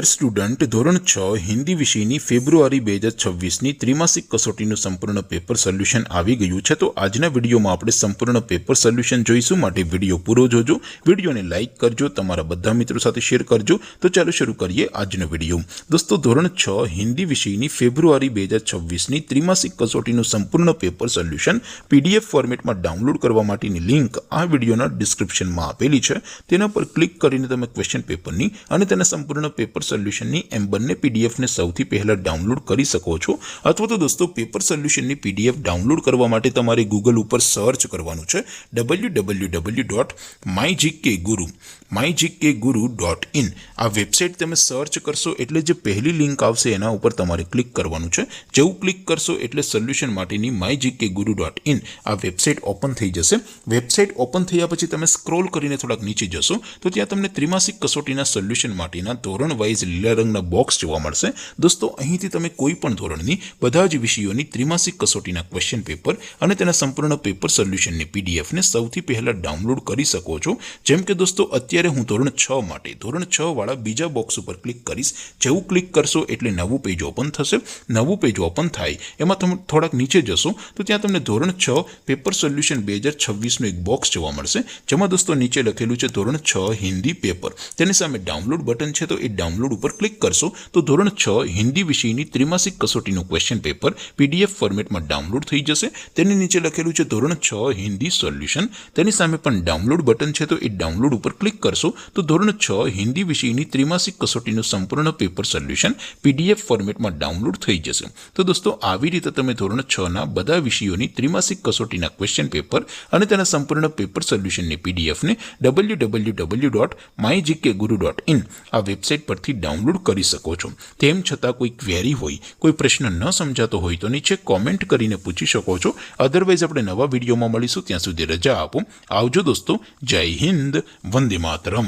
Student ધોરણ 6 હિન્દી વિષયની ફેબ્રુઆરી 2026ની ત્રિમાસિક કસોટીનું સંપૂર્ણ પેપર સોલ્યુશન આવી ગયું છે। તો આજના વિડીયોમાં આપણે સંપૂર્ણ પેપર સોલ્યુશન જોઈશું, માટે વિડીયો પૂરો જોજો, વિડીયોને લાઇક કરજો, તમારા બધા મિત્રો સાથે શેર કરજો। તો ચાલો શરૂ કરીએ આજનો વિડીયો। દોસ્તો, ધોરણ 6 હિન્દી વિષયની ફેબ્રુઆરી 2026ની ત્રિમાસિક કસોટીનું સંપૂર્ણ પેપર સોલ્યુશન પીડીએફ ફોર્મેટમાં ડાઉનલોડ કરવા માટેની લિંક આ વિડીયોના ડિસ્ક્રિપ્શનમાં આપેલી છે। તેના પર ક્લિક કરીને તમે ક્વેશ્ચન પેપરની અને તેના સંપૂર્ણ પેપર સોલ્યુશનની એમ બંને પીડીએફને સૌથી પહેલા ડાઉનલોડ કરી શકો છો। અથવા તો દોસ્તો, પેપર સોલ્યુશનની પીડીએફ ડાઉનલોડ કરવા માટે તમારે ગૂગલ ઉપર સર્ચ કરવાનું છે www.mygkguru.in। આ વેબસાઇટ તમે સર્ચ કરશો એટલે જે પહેલી લિંક આવશે એના ઉપર તમારે ક્લિક કરવાનું છે। જેવું ક્લિક કરશો એટલે સોલ્યુશન માટેની mygkguru.in આ વેબસાઇટ ઓપન થઈ જશે। વેબસાઇટ ઓપન થયા પછી તમે સ્ક્રોલ કરીને થોડાક નીચે જશો તો ત્યાં તમને ત્રિમાસિક કસોટીના સોલ્યુશન માટેના ધોરણ વાઇઝ લીલા રંગના બોક્સ જોવા મળશે। દોસ્તો, અહીંથી તમે કોઈ પણ ધોરણની બધા જ વિષયોની ત્રિમાસિક કસોટીના ક્વેશ્ચન પેપર અને તેના સંપૂર્ણ પેપર સોલ્યુશનની પીડીએફને સૌથી પહેલા ડાઉનલોડ કરી શકો છો। જેમ કે દોસ્તો, અત્યારે હું ધોરણ 6 માટે ધોરણ 6 વાળા બીજા બોક્સ ઉપર ક્લિક કરીશ। જેવું ક્લિક કરશો એટલે નવું પેજ ઓપન થશે। નવું પેજ ઓપન થાય એમાં તમે થોડાક નીચે જશો તો ત્યાં તમને ધોરણ 6 પેપર સોલ્યુશન 2026નું એક બોક્સ જોવા મળશે, જેમાં દોસ્તો નીચે લખેલું છે ધોરણ 6 હિન્દી પેપર। તેની સામે ડાઉનલોડ બટન છે, તો એ ડાઉનલોડ ઉપર ક્લિક કરશો તો ધોરણ 6 હિન્દી વિષયની ત્રિમાસિક કસોટીનું ક્વેશ્ચન પેપર પીડીએફ ફોર્મેટમાં ડાઉનલોડ થઈ જશે। તેની નીચે લખેલું છે ધોરણ 6 હિન્દી સોલ્યુશન। તેની સામે પણ ડાઉનલોડ બટન છે, તો એ ડાઉનલોડ ઉપર ક્લિક કરશો તો ધોરણ 6 હિન્દી વિષયની ત્રિમાસિક કસોટીનું સંપૂર્ણ પેપર સોલ્યુશન પીડીએફ ફોર્મેટમાં ડાઉનલોડ થઈ જશે। તો દોસ્તો, આવી રીતે તમે ધોરણ 6ના બધા વિષયોની ત્રિમાસિક કસોટીના ક્વેશ્ચન પેપર અને તેના સંપૂર્ણ પેપર સોલ્યુશનની પીડીએફને www.mygkguru.in આ વેબસાઇટ પરથી ડાઉનલોડ કરી શકો છો। તેમ છતાં કોઈ ક્વેરી હોય, કોઈ પ્રશ્ન ન સમજાતો હોય તો નીચે કોમેન્ટ કરીને પૂછી શકો છો। અધરવાઇઝ આપણે નવા વિડીયોમાં મળીશું, ત્યાં સુધી રજા આપો। આવજો દોસ્તો, જય હિન્દ, વંદે માતરમ।